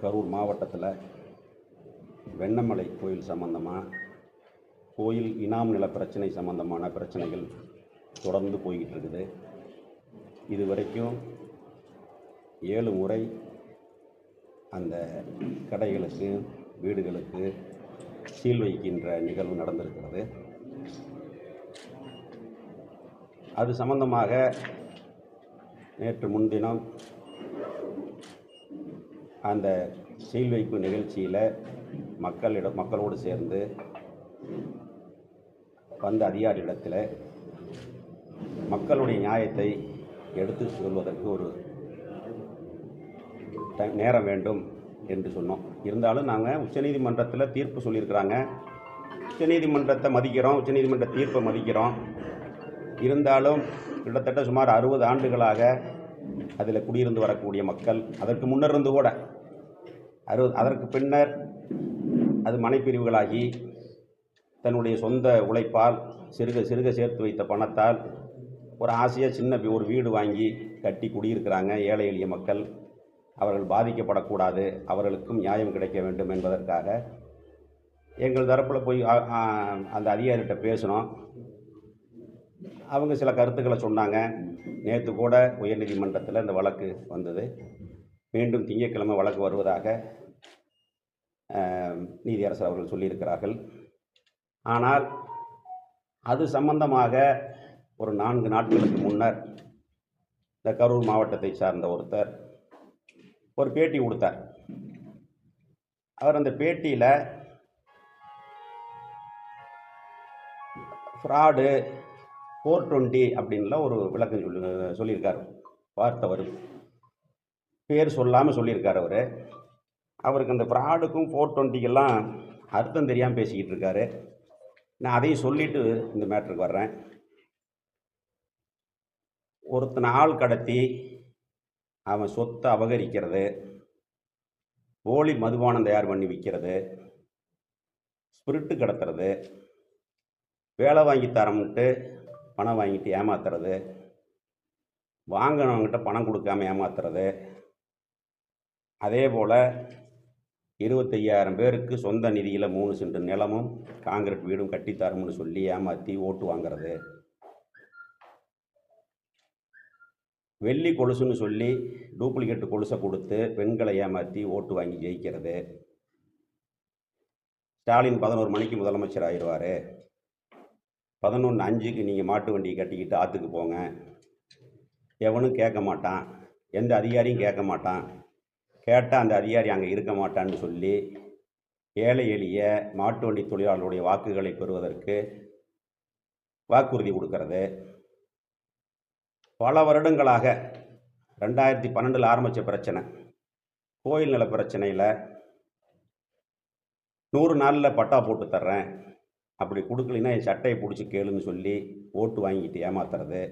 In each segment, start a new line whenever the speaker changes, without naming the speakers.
கரூர் மாவட்டத்தில் வெண்ணமலை கோயில் சம்பந்தமாக கோயில் இனாம் நில பிரச்சனை சம்பந்தமான பிரச்சனைகள் தொடர்ந்து போய்கிட்டு இருக்குது. இது வரைக்கும் 7 முறை அந்த கடைகளுக்கு வீடுகளுக்கு சீல் வைக்கின்ற நிகழ்வு நடந்திருக்கிறது. அது சம்பந்தமாக நேற்று முன்தினம் அந்த சீல் வைப்பு நிகழ்ச்சியில் மக்களோடு சேர்ந்து வந்த அதிகாரியிடத்தில் மக்களுடைய நியாயத்தை எடுத்து சொல்வதற்கு ஒரு நேரம் வேண்டும் என்று சொன்னோம். இருந்தாலும் நாங்கள் உச்சநீதிமன்றத்தில் தீர்ப்பு சொல்லியிருக்கிறாங்க. உச்சநீதிமன்றத்தை மதிக்கிறோம், உச்சநீதிமன்ற தீர்ப்பை மதிக்கிறோம். இருந்தாலும் கிட்டத்தட்ட சுமார் 60 ஆண்டுகளாக அதில் குடியிருந்து வரக்கூடிய மக்கள், அதற்கு முன்னிருந்து கூட அதற்கு பின்னர் அது மனைப்பிரிவுகளாகி தன்னுடைய சொந்த உழைப்பால் சிறுக சேர்த்து வைத்த பணத்தால் ஒரு ஆசையாக சின்ன ஒரு வீடு வாங்கி கட்டி குடியிருக்கிறாங்க. ஏழை எளிய மக்கள், அவர்கள் பாதிக்கப்படக்கூடாது, அவர்களுக்கும் நியாயம் கிடைக்க வேண்டும் என்பதற்காக எங்கள் தரப்பில் போய் அந்த அதிகாரிகிட்ட பேசினோம். அவங்க சில கருத்துக்களை சொன்னாங்க. நேற்று கூட உயர்நீதிமன்றத்தில் இந்த வழக்கு வந்தது. மீண்டும் திங்கட்கிழமை வழக்கு வருவதாக நீதியரசர் அவர்கள் சொல்லியிருக்கிறார்கள். ஆனால் அது சம்பந்தமாக ஒரு 4 நாட்களுக்கு முன்னர் இந்த கரூர் மாவட்டத்தை சார்ந்த ஒருத்தர் ஒரு பேட்டி கொடுத்தார். அவர் அந்த பேட்டியில் ஃப்ராடு 420 அப்படின்லாம் ஒரு விளக்கம் சொல்லியிருக்கார். வார்த்தை வரும், பேர் சொல்லாமல் சொல்லியிருக்கார். அவருக்கு அந்த ஃப்ராடுக்கும் 420க்கெல்லாம் அர்த்தம் தெரியாமல் பேசிக்கிட்டு இருக்காரு. நான் அதையும் சொல்லிவிட்டு இந்த மேட்டருக்கு வர்றேன். ஒருத்தனை ஆள் கடத்தி அவன் சொத்தை அபகரிக்கிறது, போலி மதுபானம் தயார் பண்ணி விற்கிறது, ஸ்பிரிட்டு கடத்துறது, வேலை வாங்கி தரமுன்ட்டு பணம் வாங்கிட்டு ஏமாத்துறது, வாங்கினவங்கிட்ட பணம் கொடுக்காம ஏமாத்துறது, அதே போல் 25,000 பேருக்கு சொந்த நிதியில் 3 சென்ட் நிலமும் காங்கிரீட் வீடும் கட்டித்தரமுன்னு சொல்லி ஏமாற்றி ஓட்டு வாங்கிறது, வெள்ளி கொலுசுன்னு சொல்லி டூப்ளிகேட் கொலுசை கொடுத்து பெண்களை ஏமாற்றி ஓட்டு வாங்கி ஜெயிக்கிறது, ஸ்டாலின் 11 மணிக்கு முதலமைச்சர் ஆயிடுவார், 11:05க்கு நீங்கள் மாட்டு வண்டியை கட்டிக்கிட்டு ஆற்றுக்கு போங்க, எவனும் கேட்க மாட்டான், எந்த அதிகாரியும் கேட்க மாட்டான், கேட்டால் அந்த அதிகாரி அங்கே இருக்க மாட்டான்னு சொல்லி ஏழை எளிய மாட்டு வண்டி தொழிலாளர்களுடைய வாக்குகளை பெறுவதற்கு வாக்குறுதி கொடுக்கறது. பல வருடங்களாக 2012 ஆரம்பித்த பிரச்சனை, கோயில் நில பிரச்சனையில் 100 நாளில் பட்டா போட்டு தர்றேன், அப்படி கொடுக்கலைன்னா என் சட்டையை பிடிச்சி கேளுன்னு சொல்லி ஓட்டு வாங்கிட்டு ஏமாத்துறது.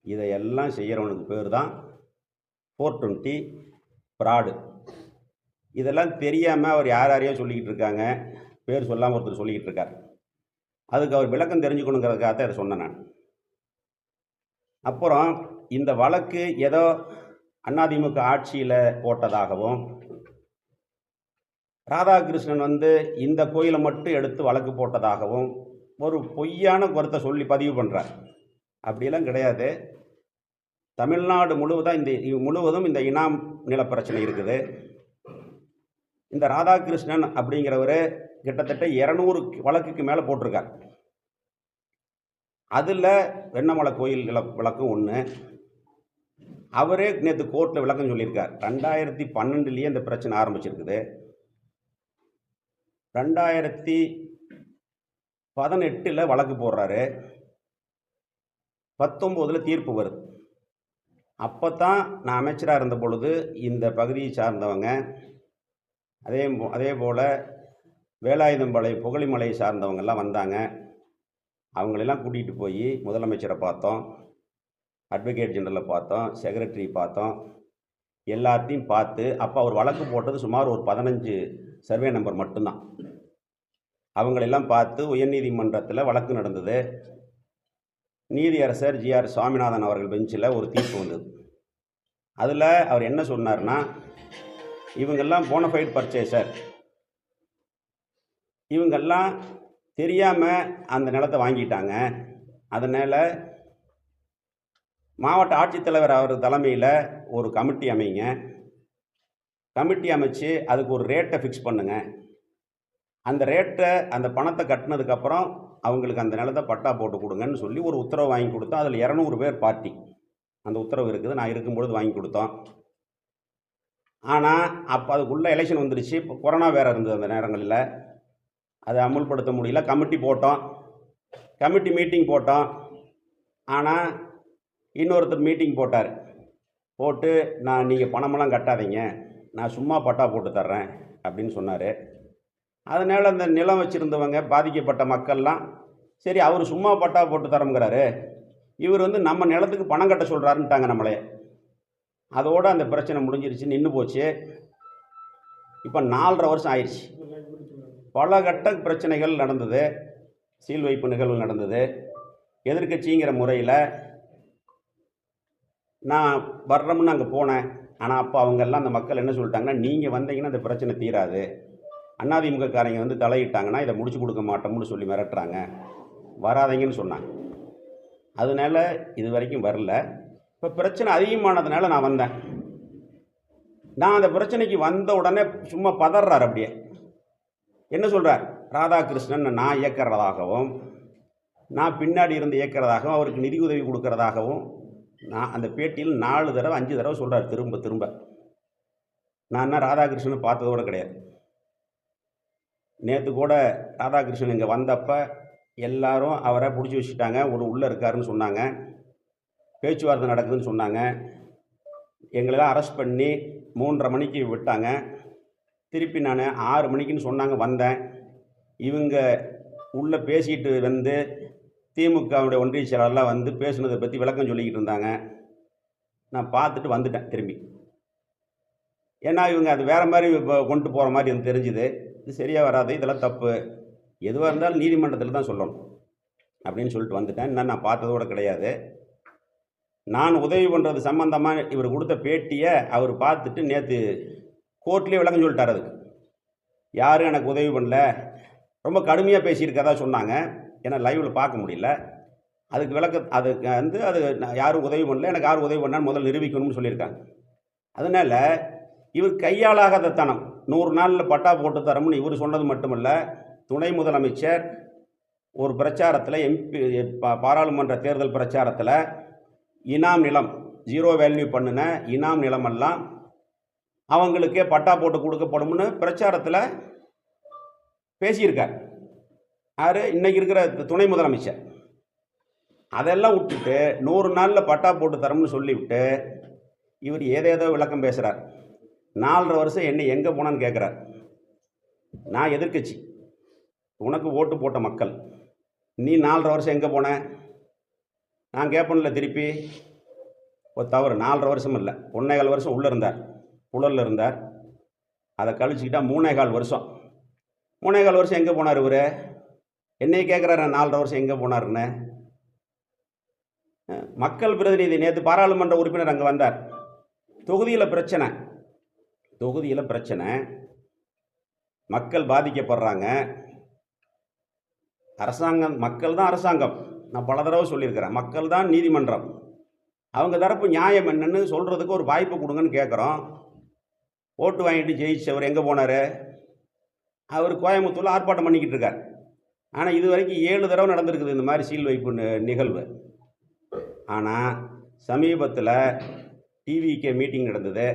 இதையெல்லாம் செய்கிறவனுக்கு பேர் தான் 420 ஃப்ராடு. இதெல்லாம் தெரியாமல் அவர் யாரையோ சொல்லிக்கிட்டு இருக்காங்க. பேர் சொல்லாமல் ஒருத்தர் சொல்லிக்கிட்டு இருக்கார். அதுக்கு அவர் விளக்கம் தெரிஞ்சுக்கணுங்கிறதுக்காக தான் இதை சொன்னேன் நான். அப்புறம் இந்த வழக்கு ஏதோ அதிமுக ஆட்சியில் போட்டதாகவும், ராதாகிருஷ்ணன் இந்த கோயிலை மட்டும் எடுத்து வழக்கு போட்டதாகவும் ஒரு பொய்யான கருத்தை சொல்லி பதிவு பண்ணுறார். அப்படியெல்லாம் கிடையாது. தமிழ்நாடு முழுவதும் இந்த இனாம் நில பிரச்சனை இருக்குது. இந்த ராதாகிருஷ்ணன் அப்படிங்கிறவர் கிட்டத்தட்ட 200 வழக்குக்கு மேலே போட்டிருக்கார். அதில் வெண்ணமலை கோயில் விளக்கம் ஒன்று. அவரே நேற்று கோர்ட்டில் விளக்கம் சொல்லியிருக்கார். 2012 இந்த பிரச்சனை ஆரம்பிச்சிருக்குது. 2018 வழக்கு போடுறாரு, 19 தீர்ப்பு வருது. அப்போ தான் நான் அமைச்சராக இருந்த பொழுது இந்த பகுதியை சார்ந்தவங்க, அதே போல் வேலாயுதம்பாளையம் புகழிமலை சார்ந்தவங்கெல்லாம் வந்தாங்க. அவங்களெல்லாம் கூட்டிகிட்டு போய் முதலமைச்சரை பார்த்தோம், அட்வொகேட் ஜெனரலை பார்த்தோம், செக்ரட்டரி பார்த்தோம், எல்லாத்தையும் பார்த்து அப்போ அவர் வழக்கு போட்டது சுமார் ஒரு 15 சர்வே நம்பர் மட்டும்தான். அவங்களெல்லாம் பார்த்து உயர்நீதிமன்றத்தில் வழக்கு நடந்தது. நீதியரசர் ஜி.ஆர். சுவாமிநாதன் அவர்கள் பெஞ்சில் ஒரு தீர்ப்பு வந்தது. அதில் அவர் என்ன சொன்னார்னா, இவங்கெல்லாம் போனஃபைட் பர்ச்சேசர். இவங்கெல்லாம் தெரியாமல் அந்த நிலத்தை வாங்கிட்டாங்க. அதனால் மாவட்ட ஆட்சித்தலைவர் அவர் தலைமையில் ஒரு கமிட்டி அமைங்க. கமிட்டி அமைச்சு அதுக்கு ஒரு ரேட்டை ஃபிக்ஸ் பண்ணுங்க. அந்த ரேட்டை, அந்த பணத்தை கட்டினதுக்கப்புறம் அவங்களுக்கு அந்த நிலத்தை பட்டா போட்டு கொடுங்கன்னு சொல்லி ஒரு உத்தரவு வாங்கி கொடுத்தோம். அதில் 200 பேர் பார்ட்டி. அந்த உத்தரவு இருக்குது, நான் இருக்கும்பொழுது வாங்கி கொடுத்தோம். ஆனால் அப்போ அதுக்குள்ளே எலெக்ஷன் வந்துடுச்சு. இப்போ கொரோனா வேறு இருந்தது அந்த நேரங்களில். அதை அமுல்படுத்த முடியல. கமிட்டி போட்டோம், கமிட்டி மீட்டிங் போட்டோம். ஆனால் இன்னொருத்தர் மீட்டிங் போட்டார். போட்டு நீங்கள் பணமெல்லாம் கட்டாதீங்க, நான் சும்மா பட்டா போட்டு தர்றேன் அப்படின்னு சொன்னார். அதனால் அந்த நிலம் வச்சுருந்தவங்க, பாதிக்கப்பட்ட மக்கள்லாம், சரி அவர் சும்மா பட்டா போட்டு தரோங்கிறாரு, இவர் நம்ம நிலத்துக்கு பணம் கட்ட சொல்கிறாருன்ட்டாங்க நம்மளே. அதோடு அந்த பிரச்சனை முடிஞ்சிருச்சு, நின்று போச்சு. இப்போ 4.5 வருஷம் ஆயிடுச்சு. பல கட்ட பிரச்சனைகள் நடந்தது, சீல் வைப்பு நிகழ்வு நடந்தது. எதிர்க்கட்சிங்கிற முறையில் நான் வர்றோம்னு அங்கே போனேன். ஆனால் அப்போ அவங்கெல்லாம், அந்த மக்கள் என்ன சொல்லிட்டாங்கன்னா, நீங்கள் வந்தீங்கன்னா அந்த பிரச்சனை தீராது, அதிமுகக்காரங்க தலையிட்டாங்கன்னா இதை முடிச்சு கொடுக்க மாட்டோம்னு சொல்லி மிரட்டுறாங்க, வராதீங்கன்னு சொன்னாங்க. அதனால இது வரைக்கும் வரல. இப்போ பிரச்சனை அதிகமானதுனால நான் வந்தேன். நான் அந்த பிரச்சனைக்கு வந்த உடனே சும்மா பதறார். அப்படியே என்ன சொல்கிறார், ராதாகிருஷ்ணன் நான் இயக்கிறதாகவும், நான் பின்னாடி இருந்து இயக்கிறதாகவும், அவருக்கு நிதி உதவி கொடுக்கறதாகவும் நான் அந்த பேட்டியில் 4 தடவை 5 தடவை சொல்கிறார் திரும்ப திரும்ப. நான் என்ன ராதாகிருஷ்ணனை பார்த்ததோடு கிடையாது. நேற்று கூட ராதாகிருஷ்ணன் இங்கே வந்தப்போ எல்லாரும் அவரை பிடிச்சி வச்சுட்டாங்க. ஒரு உள்ளே இருக்காருன்னு சொன்னாங்க, பேச்சுவார்த்தை நடக்குதுன்னு சொன்னாங்க. எங்களெல்லாம் அரெஸ்ட் பண்ணி 3:30 மணிக்கு விட்டாங்க. திருப்பி நான் 6 மணிக்குன்னு சொன்னாங்க, வந்தேன். இவங்க உள்ளே பேசிட்டு திமுகவுடைய ஒன்றிய செயலாளர்லாம் பேசுனதை பற்றி விளக்கம் சொல்லிக்கிட்டு இருந்தாங்க. நான் பார்த்துட்டு வந்துட்டேன் திரும்பி. ஏன்னா இவங்க அது வேறு மாதிரி கொண்டு போகிற மாதிரி எனக்கு தெரிஞ்சுது. இது சரியாக வராது, இதெல்லாம் தப்பு, எதுவாக இருந்தாலும் நீதிமன்றத்தில் தான் சொல்லணும் அப்படின்னு சொல்லிட்டு வந்துட்டேன். இன்னும் நான் பார்த்ததோடு கிடையாது. நான் உதவி பண்ணுறது சம்பந்தமாக இவர் கொடுத்த பேட்டியை அவர் பார்த்துட்டு நேற்று கோர்ட்லேயே விளக்கம் சொல்லிட்டார். அதுக்கு யாரும் எனக்கு உதவி பண்ணல, ரொம்ப கடுமையாக பேசியிருக்கதா சொன்னாங்க. ஏன்னா லைவில் பார்க்க முடியல. அதுக்கு அதுக்கு அது யாரும் உதவி பண்ணல, எனக்கு யாரும் உதவி பண்ணான்னு முதல்ல நிரூபிக்கணும்னு சொல்லியிருக்காங்க. அதனால் இவர் கையாளாகாத தனம், 100 நாளில் பட்டா போட்டு தரோம்னு இவர் சொன்னது மட்டுமல்ல, துணை முதலமைச்சர் ஒரு பிரச்சாரத்தில், பாராளுமன்ற தேர்தல் பிரச்சாரத்தில் இனாம் நிலம், 0 வேல்யூ பண்ணின இனாம் நிலமெல்லாம் அவங்களுக்கே பட்டா போட்டு கொடுக்கப்படும்னு பிரச்சாரத்தில் பேசியிருக்கார். யார், இன்னைக்கு இருக்கிற துணை முதலமைச்சர். அதெல்லாம் விட்டுட்டு 100 நாளில் பட்டா போட்டு தரோம்னு சொல்லிவிட்டு இவர் ஏதேதோ விளக்கம் பேசுகிறார். 4.5 வருஷம் என்ன எங்கே போனான்னு கேட்குறார். நான் எதிர்க்கட்சி, உனக்கு ஓட்டு போட்ட மக்கள், நீ 4.5 வருஷம் எங்கே போன? நான் கேட்பேன்ல திருப்பி. ஒரு தவறு, 4.5 வருஷம் இல்லை, 1.25 வருஷம் உள்ளே இருந்தார், புழலில் இருந்தார். அதை கழிச்சுக்கிட்டா 3.25 வருஷம். 3.25 வருஷம் எங்கே போனார் இவர்? என்னையை கேட்குறாரு 4.5 வருஷம் எங்கே போனார்னு. மக்கள் பிரதிநிதி, நேற்று பாராளுமன்ற உறுப்பினர் அங்கே வந்தார். தொகுதியில் பிரச்சனை, மக்கள் பாதிக்கப்படுறாங்க. அரசாங்கம், மக்கள் தான் அரசாங்கம். நான் பல தடவை சொல்லியிருக்கிறேன், மக்கள் தான் நீதிமன்றம். அவங்க தரப்பு நியாயம் என்னன்னு சொல்கிறதுக்கு ஒரு வாய்ப்பு கொடுங்கன்னு கேட்குறோம். ஓட்டு வாங்கிட்டு ஜெயிச்சவர் எங்கே போனார்? அவர் கோயம்புத்தூரில் ஆர்ப்பாட்டம் பண்ணிக்கிட்டு இருக்கார். ஆனால் இது வரைக்கும் 7 தடவை நடந்திருக்குது இந்த மாதிரி சீல் வைப்பு நிகழ்வு. ஆனால் சமீபத்தில் டிவிகே மீட்டிங் நடந்தது.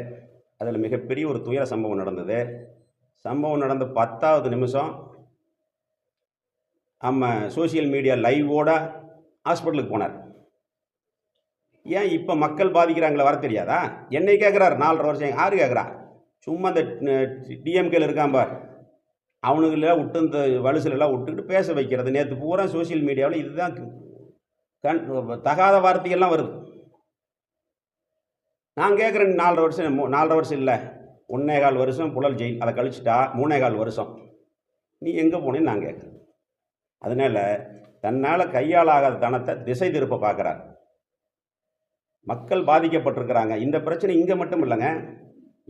அதில் மிகப்பெரிய ஒரு துயர சம்பவம் நடந்தது. சம்பவம் நடந்த 10வது நிமிஷம் நம்ம சோசியல் மீடியா லைவோட ஹாஸ்பிட்டலுக்கு போனார். ஏன் இப்போ மக்கள் பாதிக்கிறாங்களே, வர தெரியாதா? என்னை கேட்குறாரு 4.5 வருஷம். யார் கேட்குறா? சும்மா இந்த டிஎம்கேல இருக்கான் பார், அவனுங்களெல்லாம் விட்டு இந்த வலுசிலெல்லாம் விட்டுக்கிட்டு பேச வைக்கிறது. நேற்று பூரா சோசியல் மீடியாவில் இதுதான் தகாத வார்த்தைகள்லாம் வருது. நான் கேட்குறேன், 4.5 வருஷம் இல்லை, 1.25 வருஷம் புழல் ஜெயில், அதை கழிச்சிட்டா 3.25 வருஷம். நீ எங்கே போனேன்னு நான் கேட்குறேன். அதனால் தன்னால் கையாளாகாத தனத்தை திசை திருப்ப பார்க்குறார். மக்கள் பாதிக்கப்பட்டிருக்கிறாங்க. இந்த பிரச்சனை இங்கே மட்டும் இல்லைங்க,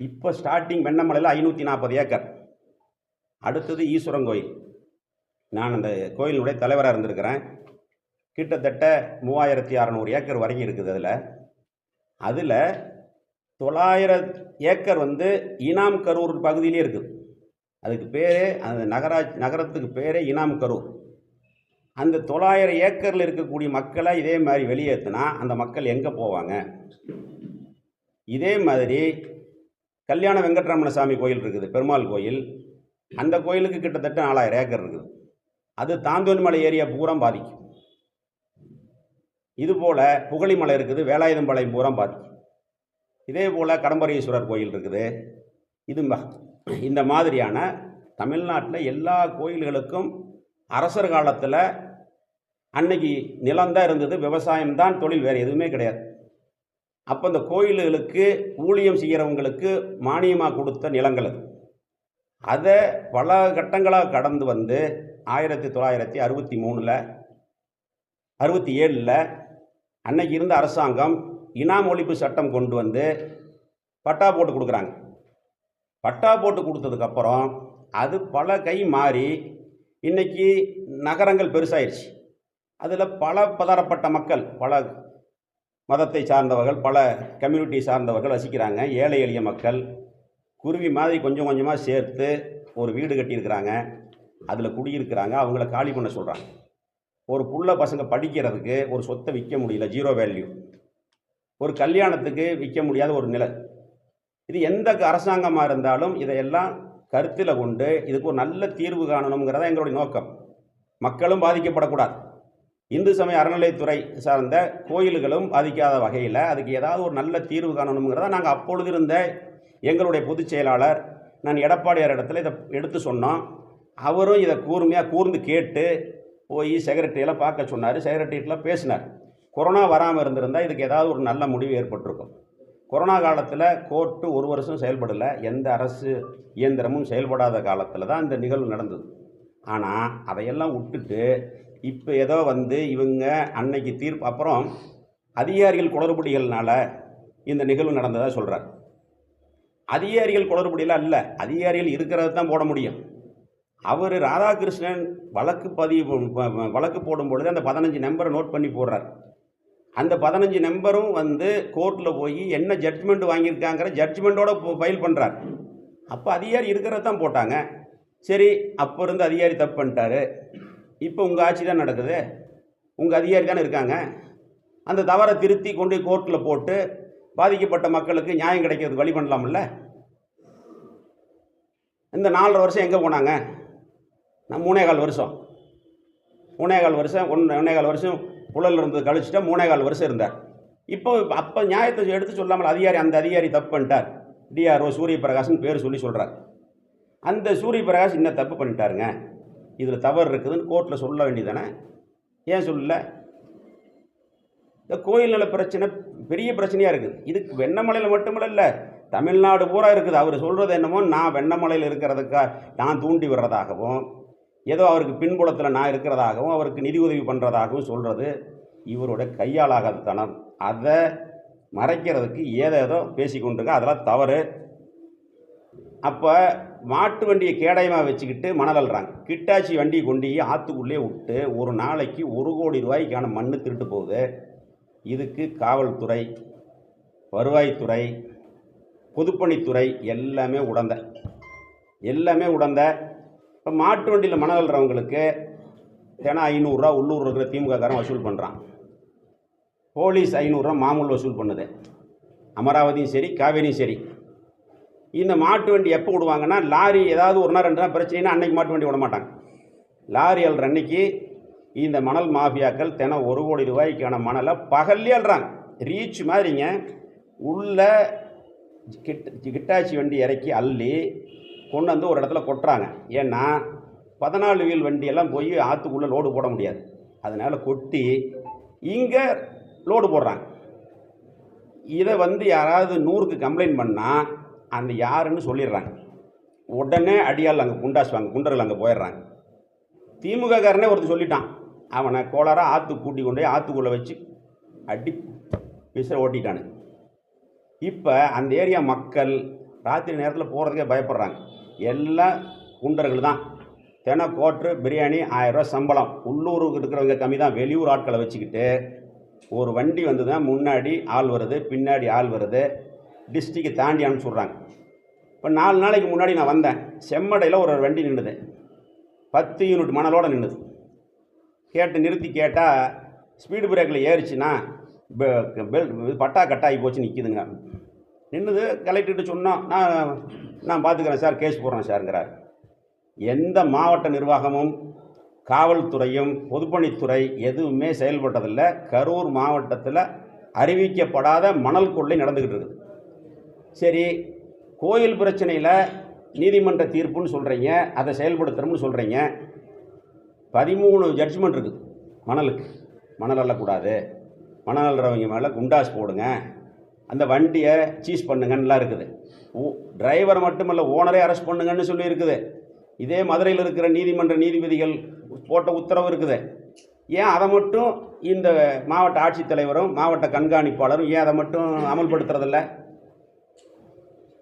இப்போ ஸ்டார்டிங் வெண்ணமலையில் 540 ஏக்கர். அடுத்தது ஈஸ்வரன் கோயில். நான் அந்த கோயிலுடைய தலைவராக இருந்திருக்கிறேன். கிட்டத்தட்ட 3600 ஏக்கர் வரைக்கும் இருக்குது. அதில் 900 ஏக்கர் இனாம் கரூர் பகுதியிலே இருக்குது. அதுக்கு பேர் அந்த நகரத்துக்கு பேரே இனாம் கரூர். அந்த 900 ஏக்கரில் இருக்கக்கூடிய மக்களை இதே மாதிரி வெளியேற்றினா அந்த மக்கள் எங்கே போவாங்க? இதே மாதிரி கல்யாண வெங்கட்ரமண சாமி கோயில் இருக்குது, பெருமாள் கோயில். அந்த கோயிலுக்கு கிட்டத்தட்ட 4000 ஏக்கர் இருக்குது. அது தாந்தோன்மலை ஏரியா பூரா பாதிக்கும். இதுபோல் புகழிமலை இருக்குது, வேலாயுதம்பாளையம் பூரா பாதிக்கும். இதே போல் கடம்பரீஸ்வரர் கோயில் இருக்குது. இந்த மாதிரியான தமிழ்நாட்டில் எல்லா கோயில்களுக்கும் அரசர் காலத்தில் அன்னைக்கு நிலம்தான் இருந்தது, விவசாயம்தான் தொழில், வேறு எதுவுமே கிடையாது. அப்போ இந்த கோயில்களுக்கு ஊழியம் செய்கிறவங்களுக்கு மானியமாக கொடுத்த நிலங்கள் அதை பல கட்டங்களாக கடந்து 1963 67 அன்னைக்கு இருந்த அரசாங்கம் இனாம் ஒழிப்பு சட்டம் கொண்டு பட்டா போட்டு கொடுக்குறாங்க. பட்டா போட்டு கொடுத்ததுக்கப்புறம் அது பல கை மாறி இன்றைக்கி நகரங்கள் பெருசாயிருச்சு. அதில் பல பதரப்பட்ட மக்கள், பல மதத்தை சார்ந்தவர்கள், பல கம்யூனிட்டி சார்ந்தவர்கள் வசிக்கிறாங்க. ஏழை எளிய மக்கள் குருவி மாதிரி கொஞ்சம் கொஞ்சமாக சேர்த்து ஒரு வீடு கட்டியிருக்கிறாங்க, அதில் குடியிருக்கிறாங்க. அவங்கள காலி பண்ண சொல்கிறாங்க. ஒரு புள்ள பசங்க படிக்கிறதுக்கு ஒரு சொத்தை விற்க முடியல, 0 வேல்யூ. ஒரு கல்யாணத்துக்கு விற்க முடியாத ஒரு நிலை. இது எந்த அரசாங்கமாக இருந்தாலும் இதையெல்லாம் கருத்தில் கொண்டு இதுக்கு ஒரு நல்ல தீர்வு காணணுங்கிறத எங்களுடைய நோக்கம். மக்களும் பாதிக்கப்படக்கூடாது. இந்து சமய அறநிலையத்துறை சார்ந்த கோயில்களும் பாதிக்காத வகையில் அதுக்கு ஏதாவது ஒரு நல்ல தீர்வு காணணுங்கிறத நாங்கள் அப்பொழுது இருந்த எங்களுடைய பொதுச் செயலாளர் நான் எடப்பாடியார் இடத்துல இதை எடுத்து சொன்னோம். அவரும் இதை கூர்ந்து கேட்டு போய் செக்ரட்டரியெல்லாம் பார்க்க சொன்னார். செக்ரட்டரியெலாம் பேசினார். கொரோனா வராமல் இருந்திருந்தால் இதுக்கு ஏதாவது ஒரு நல்ல முடிவு ஏற்பட்டிருக்கும். கொரோனா காலத்தில் கோர்ட்டு 1 வருஷம் செயல்படலை, எந்த அரசு இயந்திரமும் செயல்படாத காலத்தில் தான் இந்த நிகழ்வு நடந்தது. ஆனால் அதையெல்லாம் விட்டுட்டு இப்போ ஏதோ இவங்க அன்னைக்கு தீர்ப்பு அப்புறம் அதிகாரிகள் குளறுபடிகள்னால இந்த நிகழ்வு நடந்ததாக சொல்கிறார். அதிகாரிகள் குளறுபடியெல்லாம் இல்லை, அதிகாரிகள் இருக்கிறத தான் போட முடியும். அவர் ராதாகிருஷ்ணன் வழக்கு போடும் பொழுது அந்த 15 நம்பரை நோட் பண்ணி போடுறார். அந்த 15 நம்பரும் கோர்ட்டில் போய் என்ன ஜட்ஜ்மெண்ட் வாங்கியிருக்காங்கிற ஜட்ஜ்மெண்ட்டோட ஃபைல் பண்ணுறார். அப்போ அதிகாரி இருக்கிறத தான் போட்டாங்க. சரி, அப்போ இருந்து அதிகாரி தப்பு பண்ணிட்டாரு. இப்போ உங்கள் ஆட்சி தான் நடக்குது, உங்கள் அதிகாரி தானே இருக்காங்க. அந்த தவறை திருத்தி கொண்டு கோர்ட்டில் போட்டு பாதிக்கப்பட்ட மக்களுக்கு நியாயம் கிடைக்கிறதுக்கு வழி பண்ணலாம்ல. இந்த 4.5 வருஷம் எங்கே போனாங்க? நான் 3.25 வருஷம் 1.25 வருஷம் புழல் இருந்தது கழிச்சுட்டா 3.25 வருஷம் இருந்தார். அப்போ நியாயத்தை எடுத்து சொல்லாமல் அந்த அதிகாரி தப்பு பண்ணிட்டார். டிஆர்ஓ சூரியபிரகாஷ்னு பேர் சொல்கிறார். அந்த சூரியபிரகாஷ் இன்னும் தப்பு பண்ணிட்டாருங்க, இதில் தவறு இருக்குதுன்னு கோர்ட்டில் சொல்ல வேண்டியதானே? ஏன் சொல்லல? இந்த கோயில் நில பிரச்சனை பெரிய பிரச்சனையாக இருக்குது. இதுக்கு வெண்ணமலையில் மட்டுமில்ல, தமிழ்நாடு பூரா இருக்குது. அவர் சொல்கிறது என்னமோ நான் வெண்ணமலையில் இருக்கிறதுக்காக நான் தூண்டி விடுறதாகவும், ஏதோ அவருக்கு பின்புலத்தில் நான் இருக்கிறதாகவும், அவருக்கு நிதி உதவி பண்ணுறதாகவும் சொல்கிறது இவரோட கையாளாகாத தனம். அதை மறைக்கிறதுக்கு ஏதேதோ பேசி கொண்டிருக்க, அதெல்லாம் தவறு. அப்போ மாட்டு வண்டியை கேடயமாக வச்சுக்கிட்டு மணல் அள்ளுறாங்க. கிட்டாச்சி வண்டியை கொண்டு ஆற்றுக்குள்ளே விட்டு ஒரு நாளைக்கு 1 கோடி ரூபாய்க்கான மண் திருட்டு போகுது. இதுக்கு காவல்துறை, வருவாய்த்துறை, பொதுப்பணித்துறை எல்லாமே உடந்த. இப்போ மாட்டு வண்டியில் மணல் அள்ளுறவங்களுக்கு தினம் 500 ரூபா உள்ளூர் இருக்கிற திமுககாரன் வசூல் பண்ணுறான். போலீஸ் 500 ரூபா மாமூல் வசூல் பண்ணுது. அமராவதியும் சரி, காவேரியும் சரி. இந்த மாட்டு வண்டி எப்போ விடுவாங்கன்னா, லாரி ஏதாவது 1 நாள் 2 நாள் பிரச்சனைனா அன்னைக்கு மாட்டு வண்டி விட மாட்டாங்க. லாரி அல்ற அன்னைக்கு இந்த மணல் மாஃபியாக்கள் தினம் 1 கோடி ரூபாய்க்கான மணலை பகல்லே அல்றாங்க. ரீச் மாதிரிங்க உள்ள கிட்டாச்சி வண்டி இறக்கி அள்ளி கொண்டு ஒரு இடத்துல கொட்டுறாங்க. ஏன்னா 14 வீல் வண்டியெல்லாம் போய் ஆற்றுக்குள்ளே லோடு போட முடியாது. அதனால் கொட்டி இங்கே லோடு போடுறாங்க. இதை யாராவது 100க்கு கம்ப்ளைண்ட் பண்ணால் அந்த யாருன்னு சொல்லிடுறாங்க. உடனே அடியால் அங்கே குண்டர்கள் அங்கே போயிடுறாங்க. திமுககாரனே ஒருத்தர் சொல்லிட்டான், அவனை கோளாராக கூட்டி கொண்டு போய் ஆற்றுக்குள்ளே வச்சு அடி விசிற ஓட்டிட்டானு. இப்போ அந்த ஏரியா மக்கள் ராத்திரி நேரத்தில் போகிறதுக்கே பயப்படுறாங்க. எல்லாம் குண்டர்கள் தான். தினம் கோட்ரு பிரியாணி 1000 ரூபா சம்பளம். உள்ளூருக்கு இருக்கிறவங்க கம்மி தான். வெளியூர் ஆட்களை வச்சுக்கிட்டு ஒரு வண்டி வந்து தான் முன்னாடி ஆள் வருது, பின்னாடி ஆள் வருது, டிஸ்ட்ரிக்டை தாண்டி அனுப்பிச்சுட்றாங்க. இப்போ 4 நாளைக்கு முன்னாடி நான் வந்தேன். செம்மடையில் ஒரு வண்டி நின்றுது, 10 யூனிட் மணலோடு நின்றுது. நிறுத்தி கேட்டால் ஸ்பீடு பிரேக்கில் ஏறிச்சுன்னா பட்டா கட்டாகி போச்சு நிற்கிதுங்க. நின்றுது. கலெக்டர்கிட்ட சொன்னோம். நான் பார்த்துக்கிறேன் சார், கேஸ் போடுறேன் சாருங்கிறார். எந்த மாவட்ட நிர்வாகமும் காவல்துறையும் பொதுப்பணித்துறை எதுவுமே செயல்பட்டதில்லை. கரூர் மாவட்டத்தில் அறிவிக்கப்படாத மணல் கொள்ளை நடந்துக்கிட்டு இருக்குது. சரி, கோயில் பிரச்சனையில் நீதிமன்ற தீர்ப்புன்னு சொல்கிறீங்க, அதை செயல்படுத்துகிறோம்னு சொல்கிறீங்க. 13 ஜட்ஜ்மெண்ட் இருக்குது மணலுக்கு. மணல் அள்ளக்கூடாது, மணல் அள்ளுறவங்க மேலே குண்டாஸ் போடுங்க, அந்த வண்டியை சீஸ் பண்ணுங்கன்னுலாம் இருக்குது. டிரைவர் மட்டுமல்ல, ஓனரே அரெஸ்ட் பண்ணுங்கன்னு சொல்லி இருக்குது. இதே மதுரையில் இருக்கிற நீதிமன்ற நீதிபதிகள் போட்ட உத்தரவு இருக்குது. ஏன் அதை மட்டும் இந்த மாவட்ட ஆட்சித்தலைவரும் மாவட்ட கண்காணிப்பாளரும் ஏன் அதை மட்டும் அமல்படுத்துறதில்ல?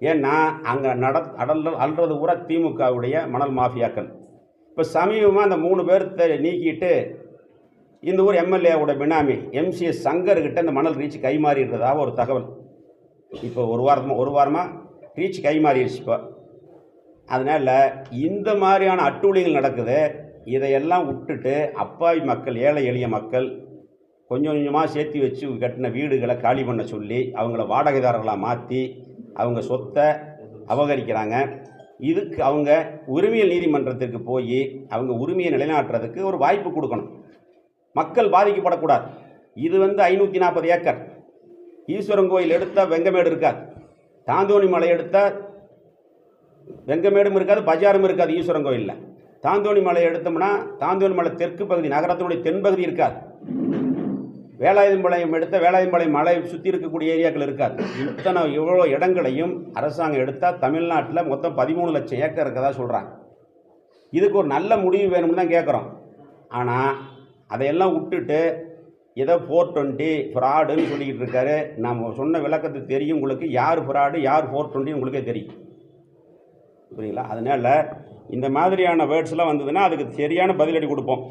ஏன்னா அங்கே அல்றது பூரா திமுகவுடைய மணல் மாஃபியாக்கள். இப்போ சமீபமாக அந்த 3 பேர்த்த நீக்கிட்டு இந்த ஊர் எம்எல்ஏவோட பினாமி MCS சங்கர்கிட்ட இந்த மணல் ரீச் கைமாறிடுறதாக ஒரு தகவல். இப்போ ஒரு வாரமாக ரீச் கைமாறிடுச்சு. இப்போ அதனால் இந்த மாதிரியான அட்டூழியங்கள் நடக்குது. இதையெல்லாம் விட்டுட்டு அப்பாவி மக்கள், ஏழை எளிய மக்கள் கொஞ்சம் கொஞ்சமாக சேர்த்து வச்சு கட்டின வீடுகளை காலி பண்ண சொல்லி அவங்கள வாடகைதாரர்களாக மாற்றி அவங்க சொத்தை அபகரிக்கிறாங்க. இதுக்கு அவங்க உரிமையல் நீதிமன்றத்துக்கு போய் அவங்க உரிமையை நிலைநாட்டுறதுக்கு ஒரு வாய்ப்பு கொடுக்கணும். மக்கள் பாதிக்கப்படக்கூடாது. இது 540 ஏக்கர். ஈஸ்வரன் கோயில் எடுத்தால் வெங்கமேடு இருக்காது, தாந்தோணி மலை எடுத்தால் வெங்கமேடும் இருக்காது, பஜாரும் இருக்காது. ஈஸ்வரன் கோயிலில் தாந்தோணி மலை எடுத்தோம்னா தாந்தோணி மலை தெற்கு பகுதி, நகரத்தினுடைய தென்பகுதி இருக்காது. வேலாயுதம்பாளையம் எடுத்த வேலாயுதம்பாளையம் மலை சுற்றி இருக்கக்கூடிய ஏரியாக்கள் இருக்காது. இவ்வளோ இடங்களையும் அரசாங்கம் எடுத்தால் தமிழ்நாட்டில் மொத்தம் 13 லட்சம் ஏக்கர் இருக்கதா சொல்கிறாங்க. இதுக்கு ஒரு நல்ல முடிவு வேணும்னு தான் கேட்குறோம். ஆனால் அதையெல்லாம் விட்டுட்டு ஏதோ 420 ஃப்ராடுன்னு சொல்லிக்கிட்டு இருக்காரு. நம்ம சொன்ன விளக்கத்து தெரியும் உங்களுக்கு, யார் ஃப்ராடு யார் 420 உங்களுக்கே தெரியும், புரியுங்களா? அதனால் இந்த மாதிரியான வேர்ட்ஸ்லாம் வந்ததுன்னா அதுக்கு சரியான பதிலடி கொடுப்போம்.